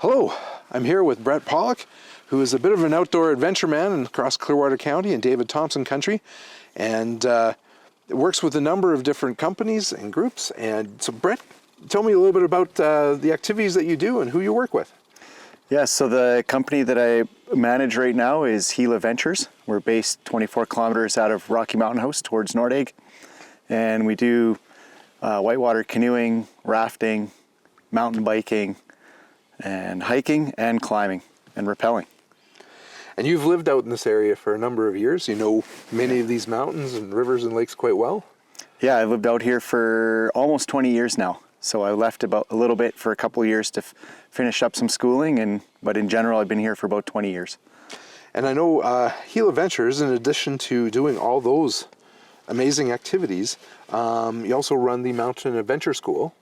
Hello, I'm here with Brett Pawlyk, who is a bit of an outdoor adventure man across Clearwater County in David Thompson Country, and works with a number of different companies and groups. And so Brett, tell me a little bit about the activities that you do and who you work with. Yeah, so the company that I manage right now is HeLa Ventures. We're based 24 kilometers out of Rocky Mountain House towards Nordegg, and we do whitewater canoeing, rafting, mountain biking, and hiking and climbing and rappelling. And you've lived out in this area for a number of years. You know many of these mountains and rivers and lakes quite well. Yeah, I lived out here for almost 20 years now. So I left about a little bit for a couple of years to finish up some schooling, but in general I've been here for about 20 years. And I know HeLa Ventures, in addition to doing all those amazing activities, you also run the Mountain Adventure School.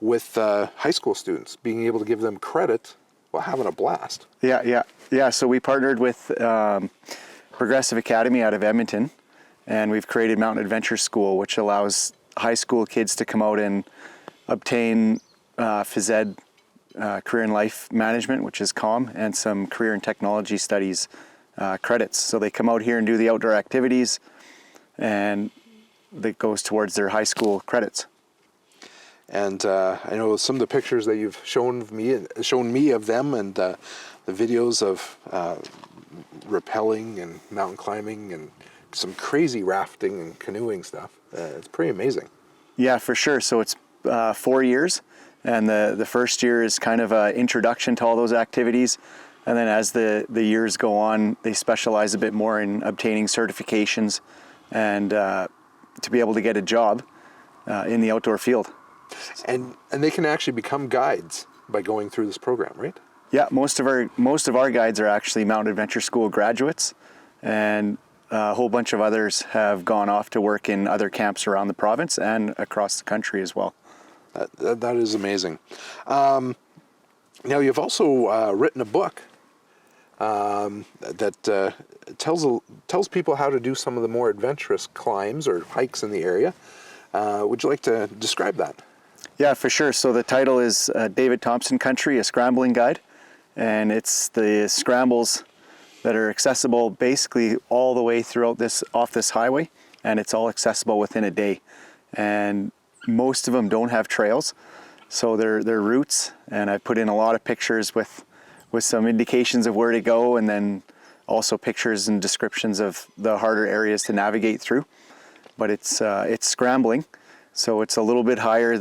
With high school students, being able to give them credit while having a blast. Yeah. So we partnered with Progressive Academy out of Edmonton, and we've created Mountain Adventure School, which allows high school kids to come out and obtain phys ed, career and life management, which is COM, and some career and technology studies credits. So they come out here and do the outdoor activities, and that goes towards their high school credits. And I know some of the pictures that you've shown me of them, and the videos of rappelling and mountain climbing and some crazy rafting and canoeing stuff. It's pretty amazing. Yeah, for sure. So it's 4 years, and the first year is kind of an introduction to all those activities. And then as the years go on, they specialize a bit more in obtaining certifications and to be able to get a job in the outdoor field. And they can actually become guides by going through this program, right? Yeah, most of our guides are actually Mountain Adventure School graduates, and a whole bunch of others have gone off to work in other camps around the province and across the country as well. That is amazing. Now you've also written a book that tells people how to do some of the more adventurous climbs or hikes in the area. Would you like to describe that? Yeah, for sure. So the title is David Thompson Country, a Scrambling Guide, and it's the scrambles that are accessible basically all the way throughout off this highway, and it's all accessible within a day. And most of them don't have trails, so they're routes, and I put in a lot of pictures with some indications of where to go, and then also pictures and descriptions of the harder areas to navigate through. But it's scrambling. So it's a little bit higher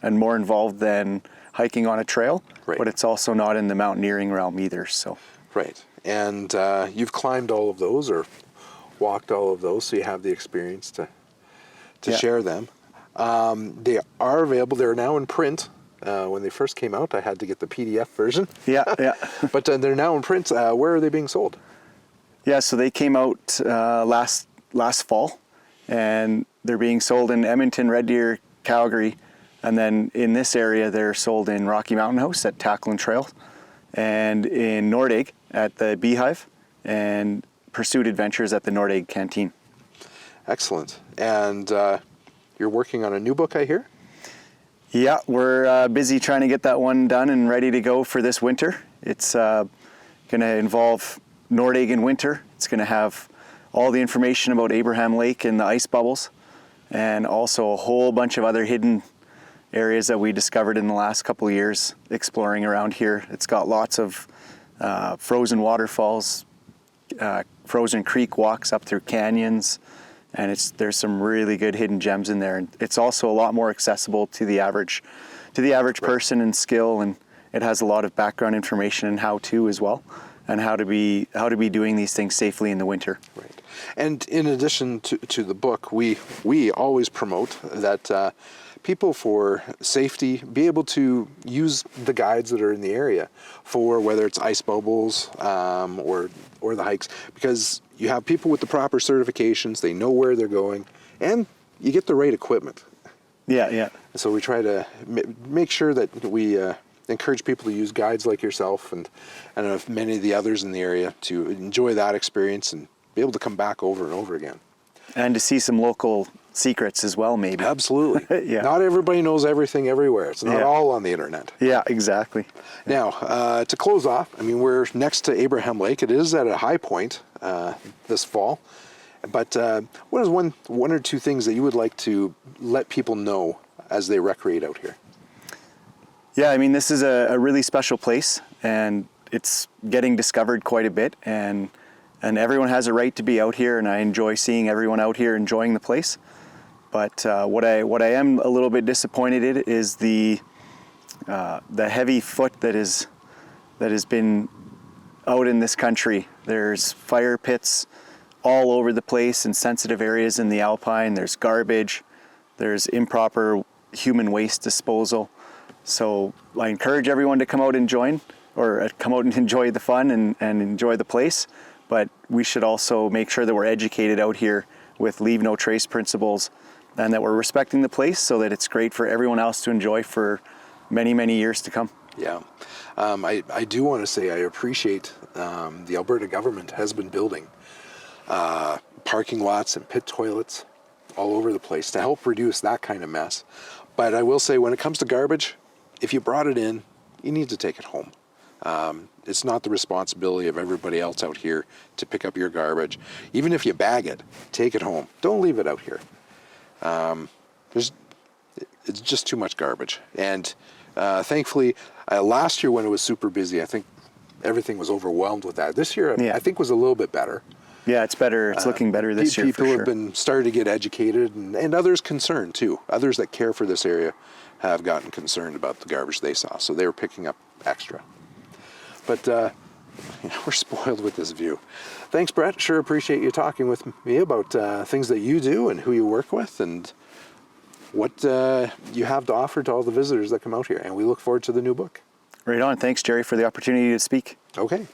and more involved than hiking on a trail, right. But it's also not in the mountaineering realm either. So right, and you've climbed all of those or walked all of those, so you have the experience to share them. They are available. They're now in print. When they first came out, I had to get the PDF version. Yeah. But they're now in print. Where are they being sold? Yeah, so they came out last fall, and they're being sold in Edmonton, Red Deer, Calgary, and then in this area they're sold in Rocky Mountain House at Tackle Trail, and in Nordegg at the Beehive, and Pursuit Adventures at the Nordegg Canteen. Excellent. And you're working on a new book, I hear? Yeah, we're busy trying to get that one done and ready to go for this winter. It's going to involve Nordegg in winter. It's going to have all the information about Abraham Lake and the ice bubbles, and also a whole bunch of other hidden areas that we discovered in the last couple of years exploring around here. It's got lots of frozen waterfalls, frozen creek walks up through canyons, and there's some really good hidden gems in there. And it's also a lot more accessible to the average person and skill, and it has a lot of background information and how-to as well, and how to be doing these things safely in the winter. Right. And in addition to the book, we always promote that people, for safety, be able to use the guides that are in the area for whether it's ice bubbles or the hikes, because you have people with the proper certifications, they know where they're going, and you get the right equipment. Yeah. So we try to make sure that we encourage people to use guides like yourself and many of the others in the area to enjoy that experience and be able to come back over and over again. And to see some local secrets as well, maybe. Absolutely. Yeah. Not everybody knows everything everywhere. It's not Yeah. all on the internet. Yeah, exactly. Now, to close off, I mean, we're next to Abraham Lake. It is at a high point this fall. But what is one or two things that you would like to let people know as they recreate out here? Yeah, I mean, this is a really special place, and it's getting discovered quite a bit, and everyone has a right to be out here, and I enjoy seeing everyone out here enjoying the place. But what I am a little bit disappointed in is the heavy foot that has been out in this country. There's fire pits all over the place in sensitive areas in the Alpine. There's garbage. There's improper human waste disposal. So I encourage everyone to come out and join, or come out and enjoy the fun and enjoy the place. But we should also make sure that we're educated out here with leave no trace principles, and that we're respecting the place so that it's great for everyone else to enjoy for many, many years to come. Yeah. I do want to say I appreciate the Alberta government has been building parking lots and pit toilets all over the place to help reduce that kind of mess. But I will say, when it comes to garbage, if you brought it in, you need to take it home. It's not the responsibility of everybody else out here to pick up your garbage. Even if you bag it, take it home. Don't leave it out here. It's just too much garbage. And thankfully, last year when it was super busy, I think everything was overwhelmed with that. This year, Yeah. I think was a little bit better. Yeah, it's better. It's looking better this year for People sure. have been starting to get educated, and others concerned too. Others that care for this area have gotten concerned about the garbage they saw, so they were picking up extra. But we're spoiled with this view. Thanks, Brett. Sure appreciate you talking with me about things that you do and who you work with and what you have to offer to all the visitors that come out here. And we look forward to the new book. Right on. Thanks, Jerry, for the opportunity to speak. Okay.